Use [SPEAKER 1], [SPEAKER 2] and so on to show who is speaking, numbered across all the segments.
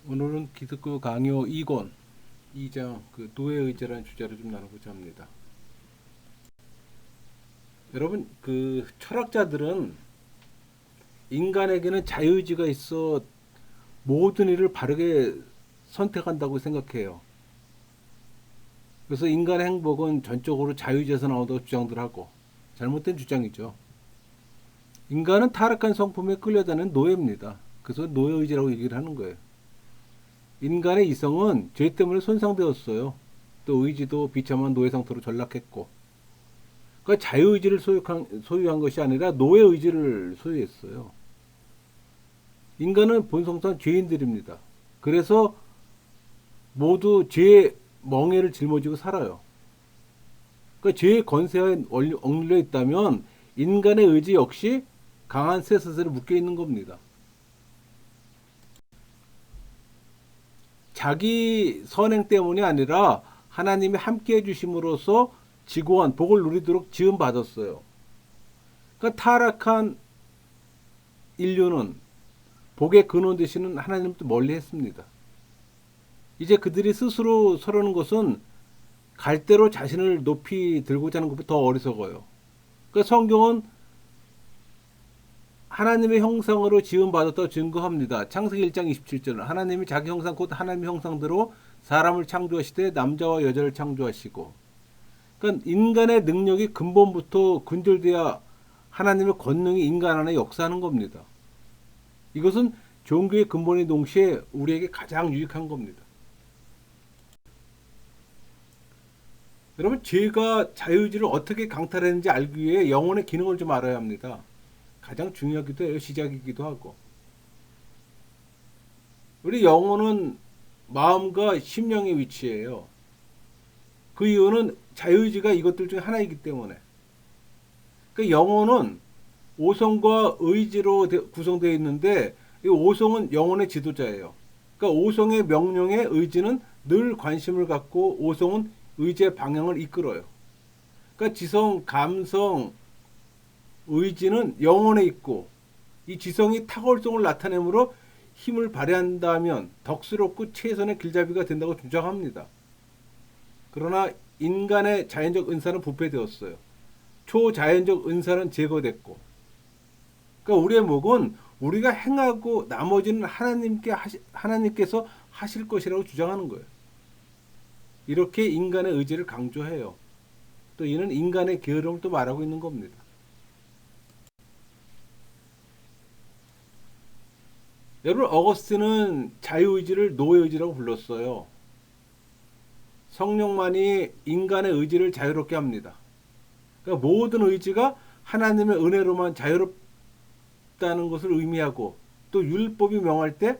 [SPEAKER 1] 오늘은 기독교 강요 2권 2장 노예의 의제라는 주제로 좀 나누고자 합니다. 여러분 철학자들은 인간에게는 자유의지가 있어 모든 일을 바르게 선택한다고 생각해요. 그래서 인간의 행복은 전적으로 자유의지에서 나온다고 주장들 하고 잘못된 주장이죠. 인간은 타락한 성품에 끌려다니는 노예입니다. 그래서 노예의지라고 얘기를 하는 거예요. 인간의 이성은 죄 때문에 손상되었어요. 또 의지도 비참한 노예 상태로 전락했고, 그러니까 자유의지를 소유한 것이 아니라 노예의지를 소유했어요. 인간은 본성상 죄인들입니다. 그래서 모두 죄의 멍에를 짊어지고 살아요. 그러니까 죄의 권세에 억눌려 있다면 인간의 의지 역시 강한 쇠사슬에 묶여 있는 겁니다. 자기 선행 때문이 아니라 하나님이 함께 해주심으로써 지고한 복을 누리도록 지음 받았어요. 그러니까 타락한 인류는 복의 근원 되시는 하나님부터 멀리했습니다. 이제 그들이 스스로 서려는 것은 갈대로 자신을 높이 들고자 하는 것보다 더 어리석어요. 그러니까 성경은 하나님의 형상으로 지음받았다고 증거합니다. 창세기 1장 27절 하나님이 자기 형상 곧 하나님의 형상대로 사람을 창조하시되 남자와 여자를 창조하시고, 그러니까 인간의 능력이 근본부터 근절돼야 하나님의 권능이 인간 안에 역사하는 겁니다. 이것은 종교의 근본인 동시에 우리에게 가장 유익한 겁니다. 여러분, 죄가 자유의지를 어떻게 강탈했는지 알기 위해 영혼의 기능을 좀 알아야 합니다. 가장 중요하기도 해요. 시작이기도 하고. 우리 영혼은 마음과 심령의 위치예요. 그 이유는 자유의지가 이것들 중에 하나이기 때문에. 그 영혼은 오성과 의지로 구성되어 있는데, 이 오성은 영혼의 지도자예요. 그러니까 오성의 명령에 의지는 늘 관심을 갖고 오성은 의지의 방향을 이끌어요. 그러니까 지성, 감성, 의지는 영혼에 있고, 이 지성이 탁월성을 나타내므로 힘을 발휘한다면 덕스럽고 최선의 길잡이가 된다고 주장합니다. 그러나 인간의 자연적 은사는 부패되었어요. 초자연적 은사는 제거됐고, 그러니까 우리의 목은 우리가 행하고 나머지는 하나님께서 하실 것이라고 주장하는 거예요. 이렇게 인간의 의지를 강조해요. 또 이는 인간의 게으름을 또 말하고 있는 겁니다. 여러분, 어거스틴은 자유의지를 노예의지라고 불렀어요. 성령만이 인간의 의지를 자유롭게 합니다. 그러니까 모든 의지가 하나님의 은혜로만 자유롭다는 것을 의미하고, 또 율법이 명할 때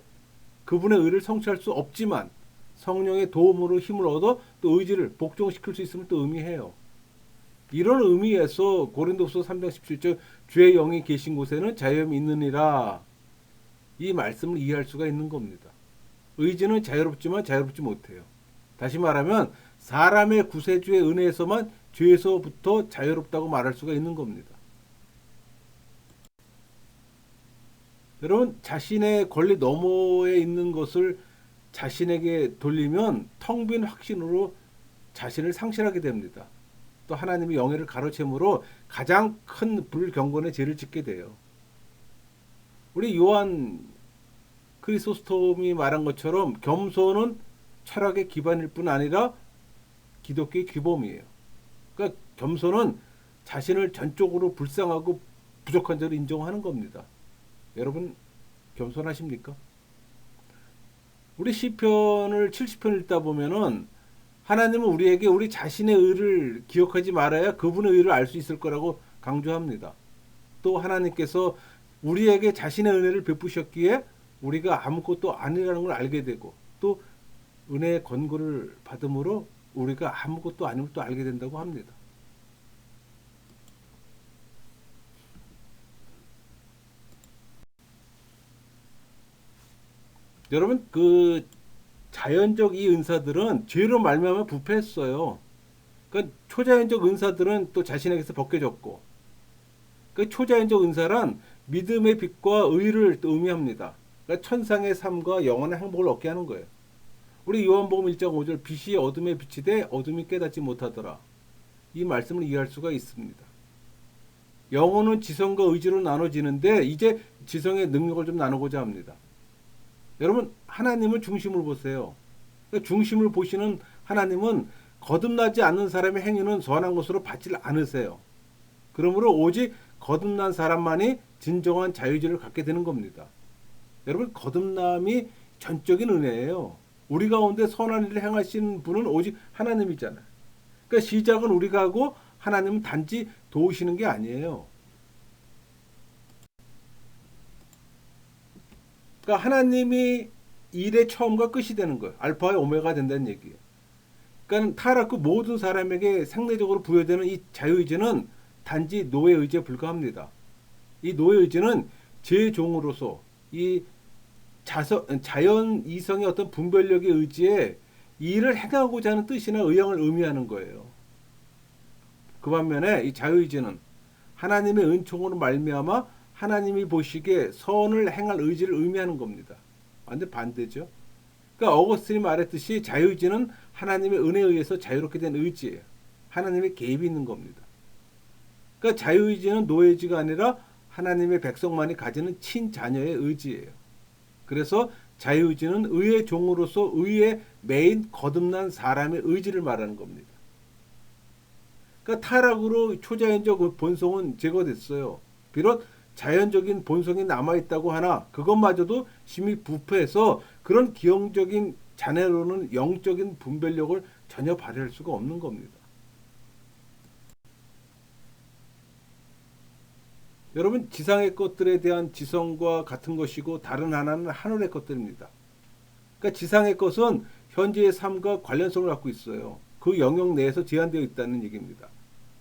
[SPEAKER 1] 그분의 의를 성취할 수 없지만 성령의 도움으로 힘을 얻어 또 의지를 복종시킬 수 있음을 또 의미해요. 이런 의미에서 고린도후서 3장 17절 주의 영이 계신 곳에는 자유함이 있느니라, 이 말씀을 이해할 수가 있는 겁니다. 의지는 자유롭지만 자유롭지 못해요. 다시 말하면 사람의 구세주의 은혜에서만 죄에서부터 자유롭다고 말할 수가 있는 겁니다. 여러분, 자신의 권리 너머에 있는 것을 자신에게 돌리면 텅 빈 확신으로 자신을 상실하게 됩니다. 또 하나님의 영예를 가로채므로 가장 큰 불경건의 죄를 짓게 돼요. 우리 요한 크리소스톰이 말한 것처럼 겸손은 철학의 기반일 뿐 아니라 기독교의 규범이에요. 그러니까 겸손은 자신을 전적으로 불쌍하고 부족한 자를 인정하는 겁니다. 여러분, 겸손하십니까? 우리 시편을 70편 읽다 보면은 하나님은 우리에게 우리 자신의 의를 기억하지 말아야 그분의 의를 알 수 있을 거라고 강조합니다. 또 하나님께서 우리에게 자신의 은혜를 베푸셨기에 우리가 아무것도 아니라는 걸 알게 되고, 또 은혜의 권고를 받음으로 우리가 아무것도 아님을 또 알게 된다고 합니다. 여러분, 자연적 이 은사들은 죄로 말미암아 부패했어요. 그러니까 초자연적 은사들은 또 자신에게서 벗겨졌고, 그 초자연적 은사란 믿음의 빛과 의를 또 의미합니다. 그러니까 천상의 삶과 영원의 행복을 얻게 하는 거예요. 우리 요한복음 1장 5절 빛이 어둠에 비치되 어둠이 깨닫지 못하더라. 이 말씀을 이해할 수가 있습니다. 영혼은 지성과 의지로 나눠지는데 이제 지성의 능력을 좀 나누고자 합니다. 여러분 하나님을 중심으로 보세요. 그러니까 중심을 보시는 하나님은 거듭나지 않는 사람의 행위는 선한 것으로 받지 않으세요. 그러므로 오직 거듭난 사람만이 진정한 자유의지를 갖게 되는 겁니다. 여러분 거듭남이 전적인 은혜예요. 우리 가운데 선한 일을 행하시는 분은 오직 하나님이잖아요. 그러니까 시작은 우리가 하고 하나님은 단지 도우시는 게 아니에요. 그러니까 하나님이 일의 처음과 끝이 되는 거예요. 알파와 오메가가 된다는 얘기예요. 그러니까 타락 후 모든 사람에게 상대적으로 부여되는 이 자유의지는 단지 노예 의지에 불과합니다. 이 노예 의지는 제 종으로서 이 자연 이성의 어떤 분별력의 의지에 일을 행하고자 하는 뜻이나 의향을 의미하는 거예요. 그 반면에 이 자유의지는 하나님의 은총으로 말미암아 하나님이 보시기에 선을 행할 의지를 의미하는 겁니다. 완전 반대죠. 그러니까 어거스틴이 말했듯이 자유의지는 하나님의 은혜에 의해서 자유롭게 된 의지예요. 하나님의 개입이 있는 겁니다. 그러니까 자유의지는 노예의지가 아니라 하나님의 백성만이 가지는 친자녀의 의지예요. 그래서 자유의지는 의의 종으로서 의의 메인 거듭난 사람의 의지를 말하는 겁니다. 그러니까 타락으로 초자연적 본성은 제거됐어요. 비록 자연적인 본성이 남아있다고 하나 그것마저도 심히 부패해서 그런 기형적인 자네로는 영적인 분별력을 전혀 발휘할 수가 없는 겁니다. 여러분 지상의 것들에 대한 지성과 같은 것이고 다른 하나는 하늘의 것들입니다. 그러니까 지상의 것은 현재의 삶과 관련성을 갖고 있어요. 그 영역 내에서 제한되어 있다는 얘기입니다.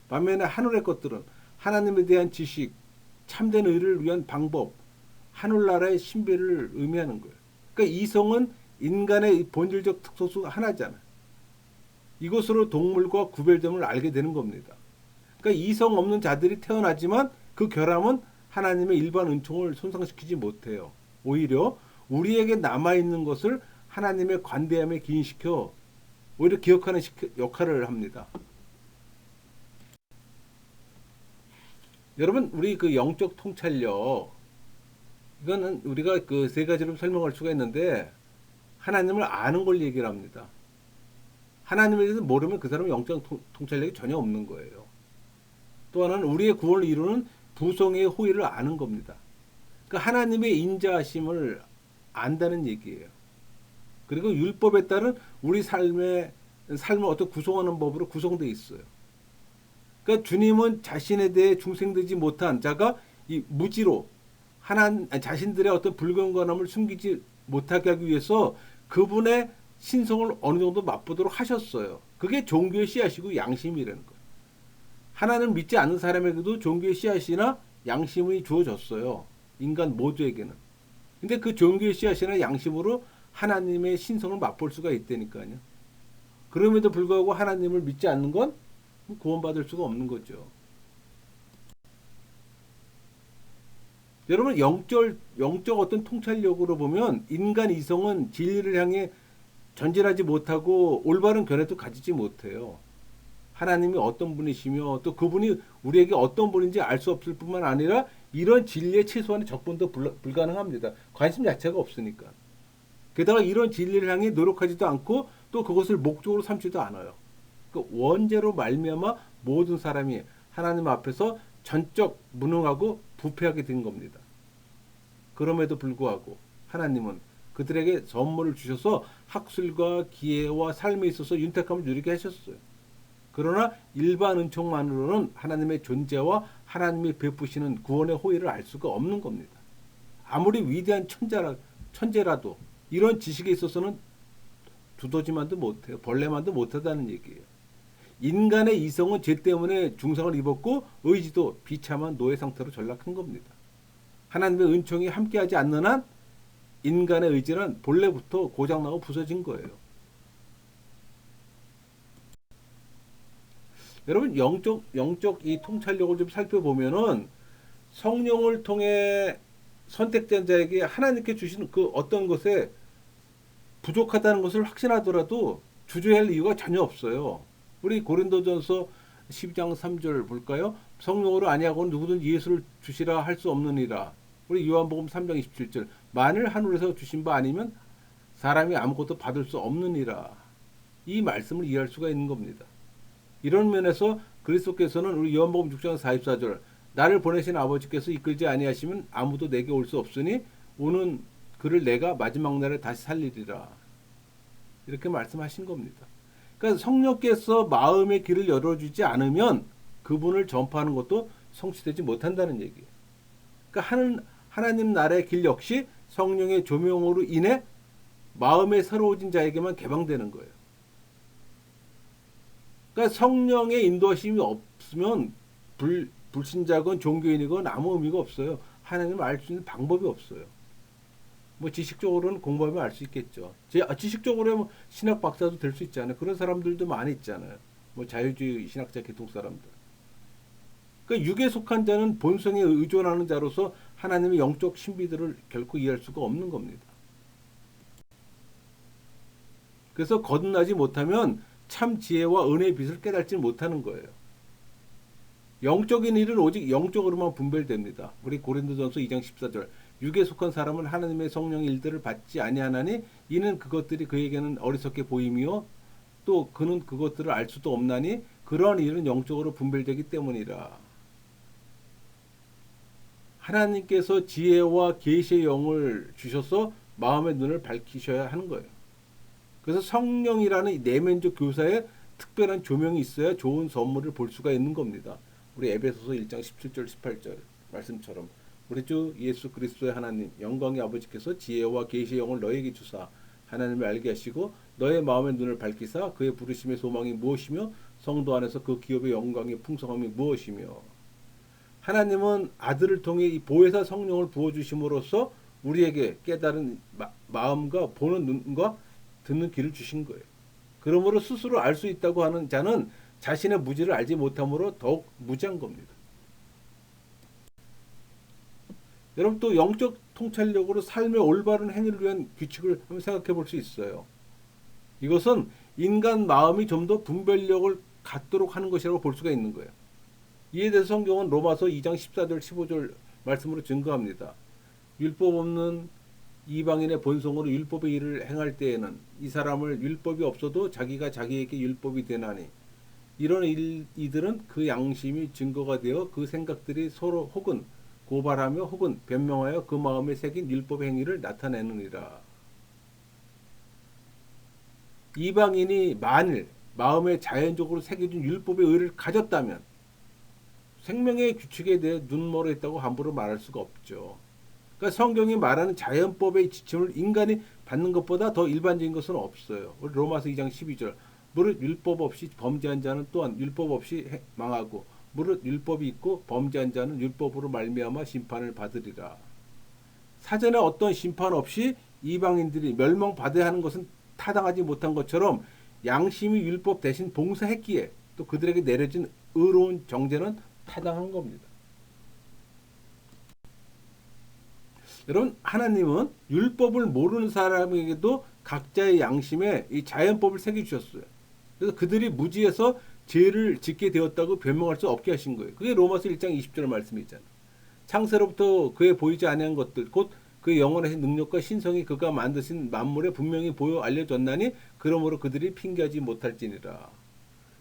[SPEAKER 1] 반면에 하늘의 것들은 하나님에 대한 지식, 참된 의를 위한 방법, 하늘나라의 신비를 의미하는 거예요. 그러니까 이성은 인간의 본질적 특성 중 하나잖아요. 이것으로 동물과 구별됨을 알게 되는 겁니다. 그러니까 이성 없는 자들이 태어나지만 그 결함은 하나님의 일반 은총을 손상시키지 못해요. 오히려 우리에게 남아있는 것을 하나님의 관대함에 기인시켜 오히려 기억하는 역할을 합니다. 여러분 우리 그 영적 통찰력 이거는 우리가 그 세 가지로 설명할 수가 있는데 하나님을 아는 걸 얘기를 합니다. 하나님에 대해서 모르면 그 사람은 영적 통찰력이 전혀 없는 거예요. 또 하나는 우리의 구원을 이루는 부성의 호의를 아는 겁니다. 그러니까 하나님의 인자하심을 안다는 얘기예요. 그리고 율법에 따른 우리 삶을 어떤 구성하는 법으로 구성되어 있어요. 그러니까 주님은 자신에 대해 중생되지 못한 자가 이 무지로 자신들의 어떤 불경건함을 숨기지 못하게 하기 위해서 그분의 신성을 어느 정도 맛보도록 하셨어요. 그게 종교의 씨앗이고 양심이라는 거예요. 하나님을 믿지 않는 사람에게도 종교의 씨앗이나 양심이 주어졌어요. 인간 모두에게는. 근데 그 종교의 씨앗이나 양심으로 하나님의 신성을 맛볼 수가 있다니까요. 그럼에도 불구하고 하나님을 믿지 않는 건 구원받을 수가 없는 거죠. 여러분 영적 어떤 통찰력으로 보면 인간 이성은 진리를 향해 전진하지 못하고 올바른 견해도 가지지 못해요. 하나님이 어떤 분이시며 또 그분이 우리에게 어떤 분인지 알 수 없을 뿐만 아니라 이런 진리의 최소한의 접근도 불가능합니다. 관심 자체가 없으니까. 게다가 이런 진리를 향해 노력하지도 않고 또 그것을 목적으로 삼지도 않아요. 그 원죄로 말미암아 모든 사람이 하나님 앞에서 전적 무능하고 부패하게 된 겁니다. 그럼에도 불구하고 하나님은 그들에게 선물을 주셔서 학술과 기회와 삶에 있어서 윤택함을 누리게 하셨어요. 그러나 일반 은총만으로는 하나님의 존재와 하나님이 베푸시는 구원의 호의를 알 수가 없는 겁니다. 아무리 위대한 천재라도 이런 지식에 있어서는 두더지만도 못해요. 벌레만도 못하다는 얘기예요. 인간의 이성은 죄 때문에 중상을 입었고 의지도 비참한 노예 상태로 전락한 겁니다. 하나님의 은총이 함께하지 않는 한 인간의 의지는 본래부터 고장나고 부서진 거예요. 여러분 영적 이 통찰력을 좀 살펴보면은 성령을 통해 선택된 자에게 하나님께 주시는 그 어떤 것에 부족하다는 것을 확신하더라도 주저할 이유가 전혀 없어요. 우리 고린도전서 12장 3절 볼까요? 성령으로 아니하고는 누구든 예수를 주시라 할 수 없느니라. 우리 요한복음 3장 27절 만일 하늘에서 주신 바 아니면 사람이 아무것도 받을 수 없느니라. 이 말씀을 이해할 수가 있는 겁니다. 이런 면에서 그리스도께서는 우리 요한복음 6장 44절 나를 보내신 아버지께서 이끌지 아니하시면 아무도 내게 올 수 없으니 오는 그를 내가 마지막 날에 다시 살리리라. 이렇게 말씀하신 겁니다. 그러니까 성령께서 마음의 길을 열어주지 않으면 그분을 전파하는 것도 성취되지 못한다는 얘기예요. 그러니까 하나님 나라의 길 역시 성령의 조명으로 인해 마음에 새로워진 자에게만 개방되는 거예요. 그러니까 성령의 인도하심이 없으면 불신자건 종교인이건 아무 의미가 없어요. 하나님을 알 수 있는 방법이 없어요. 뭐 지식적으로는 공부하면 알 수 있겠죠. 지식적으로 뭐 신학 박사도 될 수 있잖아요. 그런 사람들도 많이 있잖아요. 뭐 자유주의 신학자 계통 사람들. 그러니까 육에 속한 자는 본성에 의존하는 자로서 하나님의 영적 신비들을 결코 이해할 수가 없는 겁니다. 그래서 거듭나지 못하면 참 지혜와 은혜의 빛을 깨닫지 못하는 거예요. 영적인 일은 오직 영적으로만 분별됩니다. 우리 고린도전서 2장 14절 육에 속한 사람은 하나님의 성령의 일들을 받지 아니하나니 이는 그것들이 그에게는 어리석게 보임이요 또 그는 그것들을 알 수도 없나니 그러한 일은 영적으로 분별되기 때문이라. 하나님께서 지혜와 계시의 영을 주셔서 마음의 눈을 밝히셔야 하는 거예요. 그래서 성령이라는 내면적 교사에 특별한 조명이 있어야 좋은 선물을 볼 수가 있는 겁니다. 우리 에베소서 1장 17절 18절 말씀처럼 우리 주 예수 그리스도의 하나님 영광의 아버지께서 지혜와 계시의 영을 너에게 주사 하나님을 알게 하시고 너의 마음의 눈을 밝히사 그의 부르심의 소망이 무엇이며 성도 안에서 그 기업의 영광의 풍성함이 무엇이며. 하나님은 아들을 통해 이 보혜사 성령을 부어주심으로써 우리에게 깨달은 마음과 보는 눈과 듣는 귀를 주신 거예요. 그러므로 스스로 알 수 있다고 하는 자는 자신의 무지를 알지 못함으로 더욱 무지한 겁니다. 여러분 또 영적 통찰력으로 삶의 올바른 행위를 위한 규칙을 한번 생각해 볼 수 있어요. 이것은 인간 마음이 좀 더 분별력을 갖도록 하는 것이라고 볼 수가 있는 거예요. 이에 대해서 성경은 로마서 2장 14절 15절 말씀으로 증거합니다. 율법 없는 이방인의 본성으로 율법의 일을 행할 때에는 이 사람을 율법이 없어도 자기가 자기에게 율법이 되나니 이런 이들은 그 양심이 증거가 되어 그 생각들이 서로 혹은 고발하며 혹은 변명하여 그 마음에 새긴 율법의 행위를 나타내느니라. 이방인이 만일 마음에 자연적으로 새겨진 율법의 의를 가졌다면 생명의 규칙에 대해 눈멀어 있다고 함부로 말할 수가 없죠. 그러니까 성경이 말하는 자연법의 지침을 인간이 받는 것보다 더 일반적인 것은 없어요. 우리 로마서 2장 12절 무릇 율법 없이 범죄한 자는 또한 율법 없이 망하고 무릇 율법이 있고 범죄한 자는 율법으로 말미암아 심판을 받으리라. 사전에 어떤 심판 없이 이방인들이 멸망받아야 하는 것은 타당하지 못한 것처럼 양심이 율법 대신 봉사했기에 또 그들에게 내려진 의로운 정죄는 타당한 겁니다. 여러분 하나님은 율법을 모르는 사람에게도 각자의 양심에 이 자연법을 새겨주셨어요. 그래서 그들이 무지해서 죄를 짓게 되었다고 변명할 수 없게 하신 거예요. 그게 로마서 1장 20절 말씀이잖아요. 창세로부터 그의 보이지 아니한 것들 곧 그의 영원하신 능력과 신성이 그가 만드신 만물에 분명히 보여 알려졌나니 그러므로 그들이 핑계하지 못할지니라.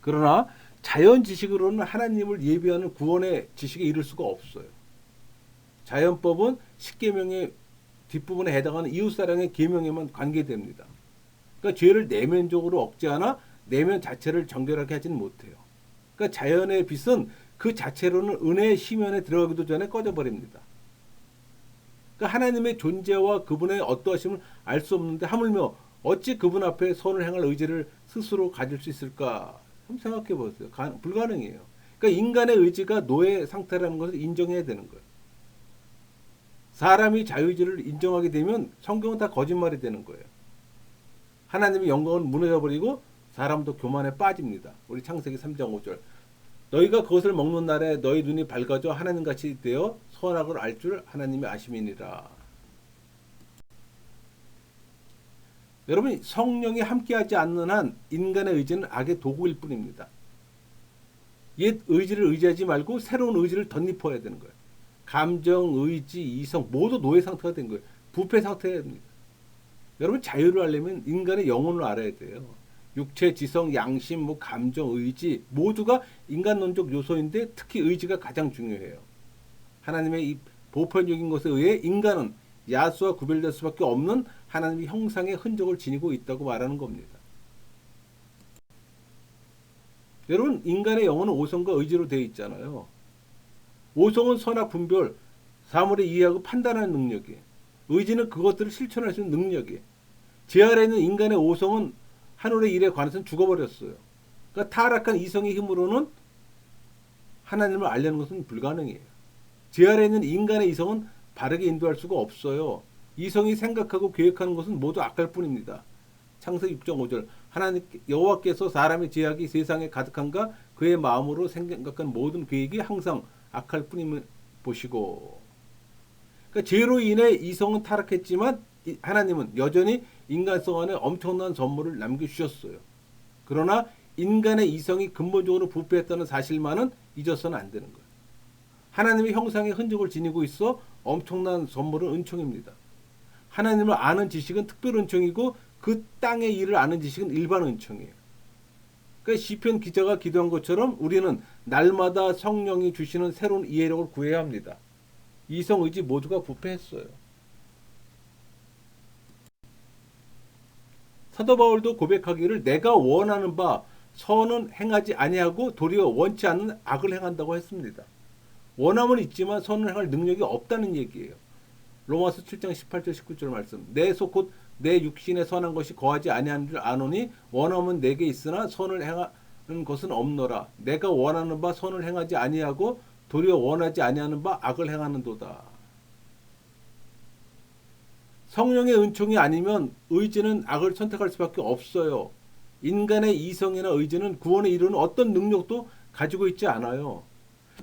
[SPEAKER 1] 그러나 자연 지식으로는 하나님을 예비하는 구원의 지식에 이를 수가 없어요. 자연법은 십계명의 뒷부분에 해당하는 이웃사랑의 계명에만 관계됩니다. 그러니까 죄를 내면적으로 억제하나 내면 자체를 정결하게 하지는 못해요. 그러니까 자연의 빛은 그 자체로는 은혜의 심연에 들어가기도 전에 꺼져버립니다. 그러니까 하나님의 존재와 그분의 어떠하심을 알 수 없는데 하물며 어찌 그분 앞에 선을 행할 의지를 스스로 가질 수 있을까? 한번 생각해 보세요. 불가능해요. 그러니까 인간의 의지가 노예 상태라는 것을 인정해야 되는 거예요. 사람이 자유의지를 인정하게 되면 성경은 다 거짓말이 되는 거예요. 하나님의 영광은 무너져 버리고 사람도 교만에 빠집니다. 우리 창세기 3장 5절 너희가 그것을 먹는 날에 너희 눈이 밝아져 하나님같이 되어 선악을 알 줄 하나님의 아심이니라. 여러분, 성령이 함께하지 않는 한 인간의 의지는 악의 도구일 뿐입니다. 옛 의지를 의지하지 말고 새로운 의지를 덧입어야 되는 거예요. 감정, 의지, 이성 모두 노예 상태가 된 거예요. 부패 상태가 됩니다. 여러분, 자유를 하려면 인간의 영혼을 알아야 돼요. 육체, 지성, 양심, 감정, 의지 모두가 인간론적 요소인데 특히 의지가 가장 중요해요. 하나님의 이 보편적인 것에 의해 인간은 야수와 구별될 수밖에 없는 하나님의 형상의 흔적을 지니고 있다고 말하는 겁니다. 여러분, 인간의 영혼은 오성과 의지로 되어 있잖아요. 오성은 선악 분별, 사물을 이해하고 판단하는 능력이에요. 의지는 그것들을 실천할 수 있는 능력이에요. 제 아래에 있는 인간의 오성은 하늘의 일에 관해서는 죽어버렸어요. 그러니까 타락한 이성의 힘으로는 하나님을 알려는 것은 불가능해요. 제 아래에 있는 인간의 이성은 바르게 인도할 수가 없어요. 이성이 생각하고 계획하는 것은 모두 악할 뿐입니다. 창세기 6.5절 하나님 여호와께서 사람의 죄악이 세상에 가득한가 그의 마음으로 생각한 모든 계획이 항상 악할 뿐임을 보시고. 그러니까 죄로 인해 이성은 타락했지만 하나님은 여전히 인간성 안에 엄청난 선물을 남겨주셨어요. 그러나 인간의 이성이 근본적으로 부패했다는 사실만은 잊어서는 안 되는 거예요. 하나님의 형상의 흔적을 지니고 있어 엄청난 선물은 은총입니다. 하나님을 아는 지식은 특별 은총이고 그 땅의 일을 아는 지식은 일반 은총이에요. 그러니까 시편 기자가 기도한 것처럼 우리는 날마다 성령이 주시는 새로운 이해력을 구해야 합니다. 이성, 의지 모두가 부패했어요. 사도 바울도 고백하기를 내가 원하는 바 선은 행하지 아니하고 도리어 원치 않는 악을 행한다고 했습니다. 원함은 있지만 선을 행할 능력이 없다는 얘기예요. 로마서 7장 18절 19절 말씀. 내 속 곧 내 육신에 선한 것이 거하지 아니하는 줄 아노니 원함은 내게 있으나 선을 행하는 것은 없노라. 내가 원하는 바 선을 행하지 아니하고 도리어 원하지 아니하는 바 악을 행하는도다. 성령의 은총이 아니면 의지는 악을 선택할 수밖에 없어요. 인간의 이성이나 의지는 구원에 이르는 어떤 능력도 가지고 있지 않아요.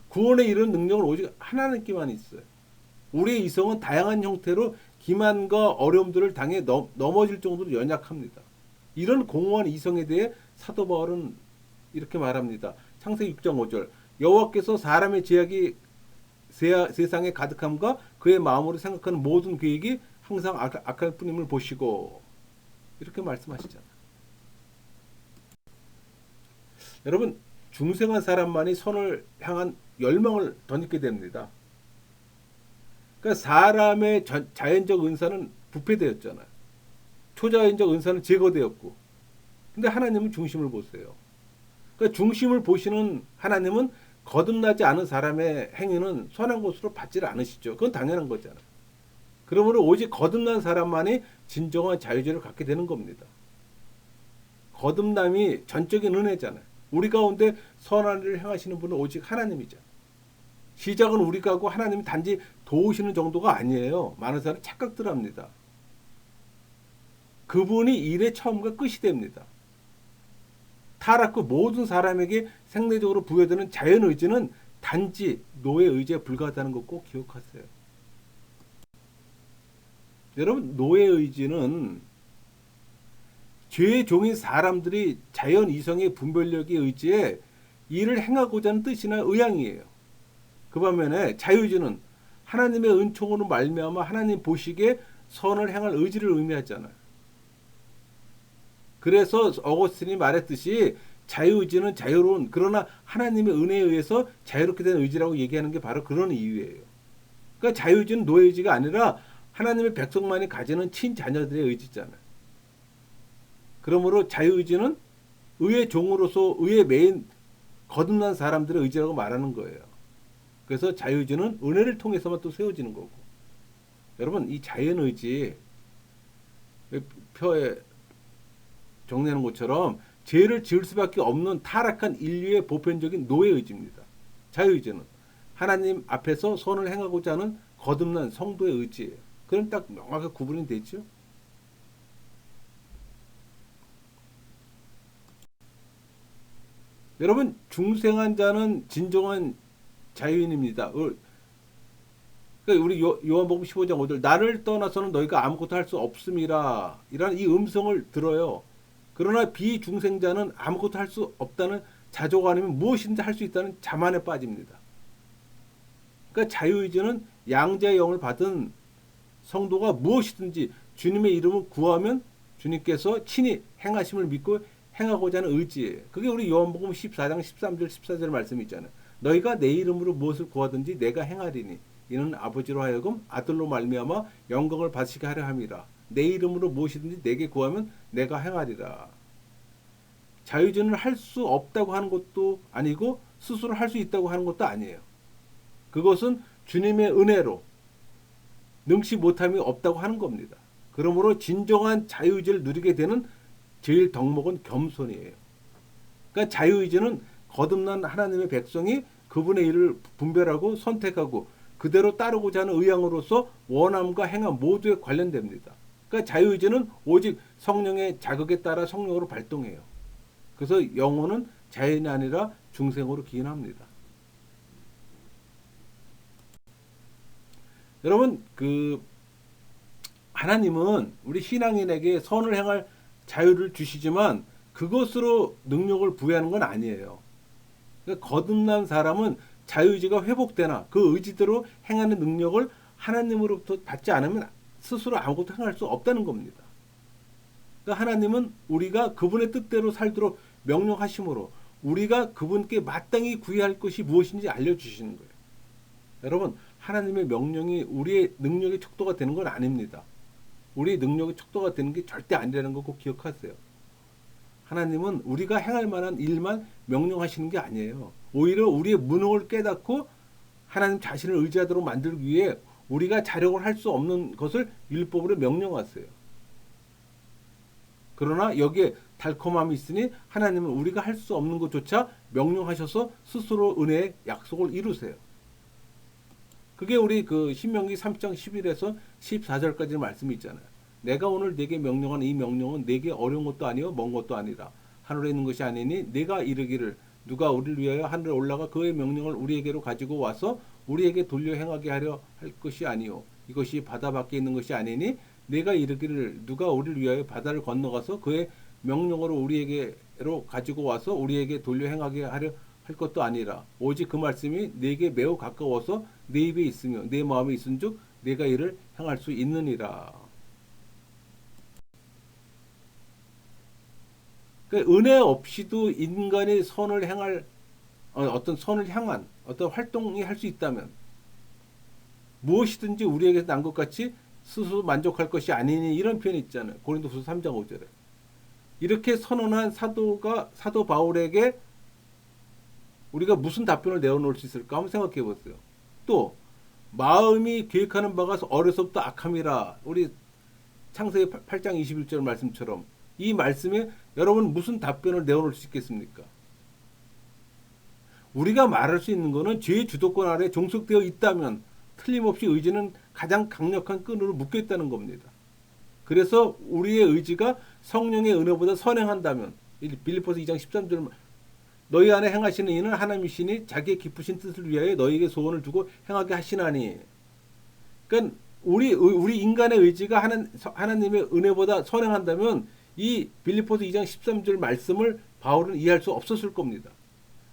[SPEAKER 1] 구원에 이르는 능력은 오직 하나님께만 있어요. 우리의 이성은 다양한 형태로 기만과 어려움들을 당해 넘어질 정도로 연약합니다. 이런 공허한 이성에 대해 사도 바울은 이렇게 말합니다. 창세기 6.5절 여호와께서 사람의 죄악이 세상에 가득함과 그의 마음으로 생각하는 모든 계획이 항상 악할 뿐임을 보시고 이렇게 말씀하시잖아요. 여러분, 중생한 사람만이 선을 향한 열망을 덧입게 됩니다. 그러니까 사람의 자연적 은사는 부패되었잖아요. 초자연적 은사는 제거되었고. 근데 하나님은 중심을 보세요. 그러니까 중심을 보시는 하나님은 거듭나지 않은 사람의 행위는 선한 것으로 받지를 않으시죠. 그건 당연한 거잖아요. 그러므로 오직 거듭난 사람만이 진정한 자유제를 갖게 되는 겁니다. 거듭남이 전적인 은혜잖아요. 우리 가운데 선한 일을 행하시는 분은 오직 하나님이잖아요. 시작은 우리가 하고 하나님이 단지 도우시는 정도가 아니에요. 많은 사람이 착각들 합니다. 그분이 일의 처음과 끝이 됩니다. 타락 후 모든 사람에게 생리적으로 부여되는 자연의지는 단지 노예 의지에 불과하다는 것 꼭 기억하세요. 여러분, 노예 의지는 죄의 종인 사람들이 자연 이성의 분별력에 의지해 일을 행하고자 하는 뜻이나 의향이에요. 그 반면에 자유의지는 하나님의 은총으로 말미암아 하나님 보시기에 선을 행할 의지를 의미하잖아요. 그래서 어거스틴이 말했듯이 자유의지는 자유로운 그러나 하나님의 은혜에 의해서 자유롭게 된 의지라고 얘기하는 게 바로 그런 이유예요. 그러니까 자유의지는 노예의지가 아니라 하나님의 백성만이 가지는 친자녀들의 의지잖아요. 그러므로 자유의지는 의의 종으로서 의의 메인 거듭난 사람들의 의지라고 말하는 거예요. 그래서 자유의지는 은혜를 통해서만 또 세워지는 거고. 여러분, 이 자연의지 표에 정리하는 것처럼 죄를 지을 수밖에 없는 타락한 인류의 보편적인 노예의지입니다. 자유의지는 하나님 앞에서 선을 행하고자 하는 거듭난 성도의 의지예요. 그럼 딱 명확하게 구분이 되죠. 여러분 중생한 자는 진정한 자유인입니다. 그러니까 우리 요한복음 15장 5절 나를 떠나서는 너희가 아무것도 할 수 없음이라 이런 이 음성을 들어요. 그러나 비중생자는 아무것도 할 수 없다는 자족 아니면 무엇인지 할 수 있다는 자만에 빠집니다. 그러니까 자유의지는 양자의 영을 받은 성도가 무엇이든지 주님의 이름을 구하면 주님께서 친히 행하심을 믿고 행하고자 하는 의지예요. 그게 우리 요한복음 14장 13절 14절 말씀이 있잖아요. 너희가 내 이름으로 무엇을 구하든지 내가 행하리니 이는 아버지로 하여금 아들로 말미암아 영광을 받으시게 하려 함이라. 내 이름으로 무엇이든지 내게 구하면 내가 행하리라. 자유의지는 할 수 없다고 하는 것도 아니고 스스로 할 수 있다고 하는 것도 아니에요. 그것은 주님의 은혜로 능치 못함이 없다고 하는 겁니다. 그러므로 진정한 자유의지를 누리게 되는 제일 덕목은 겸손이에요. 그러니까 자유의지는 거듭난 하나님의 백성이 그분의 일을 분별하고 선택하고 그대로 따르고자 하는 의향으로서 원함과 행함 모두에 관련됩니다. 그러니까 자유의지는 오직 성령의 자극에 따라 성령으로 발동해요. 그래서 영혼은 자연이 아니라 중생으로 기인합니다. 여러분 하나님은 우리 신앙인에게 선을 행할 자유를 주시지만 그것으로 능력을 부여하는 건 아니에요. 그러니까 거듭난 사람은 자유의지가 회복되나 그 의지대로 행하는 능력을 하나님으로부터 받지 않으면 스스로 아무것도 행할 수 없다는 겁니다. 그러니까 하나님은 우리가 그분의 뜻대로 살도록 명령하심으로 우리가 그분께 마땅히 구해야 할 것이 무엇인지 알려주시는 거예요. 여러분 하나님의 명령이 우리의 능력의 척도가 되는 건 아닙니다. 우리의 능력의 척도가 되는 게 절대 아니라는 거 꼭 기억하세요. 하나님은 우리가 행할 만한 일만 명령하시는 게 아니에요. 오히려 우리의 무능을 깨닫고 하나님 자신을 의지하도록 만들기 위해 우리가 자력을 할 수 없는 것을 율법으로 명령하세요. 그러나 여기에 달콤함이 있으니 하나님은 우리가 할 수 없는 것조차 명령하셔서 스스로 은혜의 약속을 이루세요. 그게 우리 신명기 3장 11에서 14절까지 말씀이 있잖아요. 내가 오늘 네게 명령한 이 명령은 네게 어려운 것도 아니요 먼 것도 아니라 하늘에 있는 것이 아니니 네가 이르기를 누가 우리를 위하여 하늘에 올라가 그의 명령을 우리에게로 가지고 와서 우리에게 돌려 행하게 하려 할 것이 아니요 이것이 바다 밖에 있는 것이 아니니 네가 이르기를 누가 우리를 위하여 바다를 건너가서 그의 명령으로 우리에게로 가지고 와서 우리에게 돌려 행하게 하려 할 것도 아니라 오직 그 말씀이 네게 매우 가까워서 네 입에 있으며 네 마음에 있은즉 네가 이를 행할 수 있느니라. 그러니까 은혜 없이도 인간이 선을 행할 어떤 선을 향한 어떤 활동이 할 수 있다면 무엇이든지 우리에게서 난 것 같이 스스로 만족할 것이 아니니 이런 표현이 있잖아요. 고린도후서 3장 5절에 이렇게 선언한 사도 바울에게 우리가 무슨 답변을 내어놓을 수 있을까 한번 생각해 보세요. 또 마음이 계획하는 바가 어려서부터 악함이라 우리 창세기 8장 21절 말씀처럼 이 말씀에 여러분 무슨 답변을 내어놓을 수 있겠습니까? 우리가 말할 수 있는 것은 죄의 주도권 아래 종속되어 있다면 틀림없이 의지는 가장 강력한 끈으로 묶여 있다는 겁니다. 그래서 우리의 의지가 성령의 은혜보다 선행한다면 빌립보서 2장 13절 너희 안에 행하시는 이는 하나님이시니 자기의 기쁘신 뜻을 위하여 너희에게 소원을 두고 행하게 하시나니. 그러니까 우리 인간의 의지가 하나님의 은혜보다 선행한다면 이 빌립보서 2장 13절 말씀을 바울은 이해할 수 없었을 겁니다.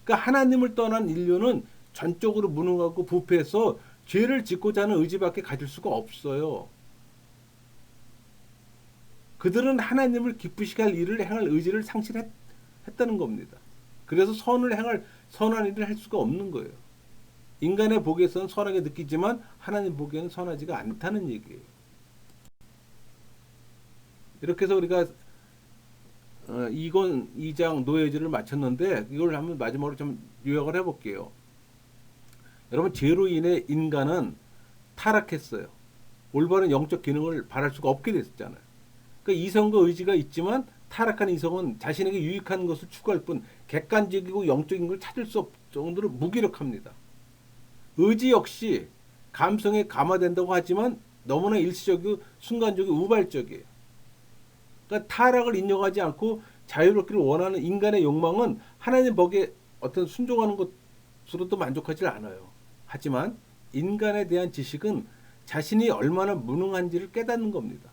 [SPEAKER 1] 그러니까 하나님을 떠난 인류는 전적으로 무능하고 부패해서 죄를 짓고자 하는 의지밖에 가질 수가 없어요. 그들은 하나님을 기쁘시게 할 일을 행할 의지를 상실했다는 겁니다. 그래서 선한 일을 할 수가 없는 거예요. 인간의 보기에서는 선하게 느끼지만 하나님 보기에는 선하지가 않다는 얘기예요. 이렇게 해서 우리가 2장 노예제를 마쳤는데 이걸 한번 마지막으로 좀 요약을 해볼게요. 여러분 죄로 인해 인간은 타락했어요. 올바른 영적 기능을 발할 수가 없게 됐잖아요. 그러니까 이성과 의지가 있지만 타락한 이성은 자신에게 유익한 것을 추구할 뿐 객관적이고 영적인 걸 찾을 수 없을 정도로 무기력합니다. 의지 역시 감성에 감화된다고 하지만 너무나 일시적이고 순간적이고 우발적이에요. 그러니까 타락을 인정하지 않고 자유롭기를 원하는 인간의 욕망은 하나님 법에 어떤 순종하는 것으로도 만족하지 않아요. 하지만 인간에 대한 지식은 자신이 얼마나 무능한지를 깨닫는 겁니다.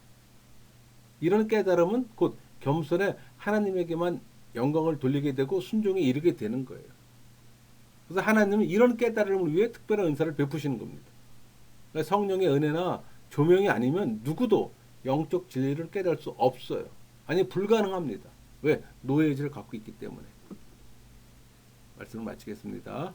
[SPEAKER 1] 이런 깨달음은 곧 겸손해 하나님에게만 영광을 돌리게 되고 순종에 이르게 되는 거예요. 그래서 하나님은 이런 깨달음을 위해 특별한 은사를 베푸시는 겁니다. 그러니까 성령의 은혜나 조명이 아니면 누구도 영적 진리를 깨달을 수 없어요. 아니 불가능합니다. 왜? 노예의지를 갖고 있기 때문에. 말씀을 마치겠습니다.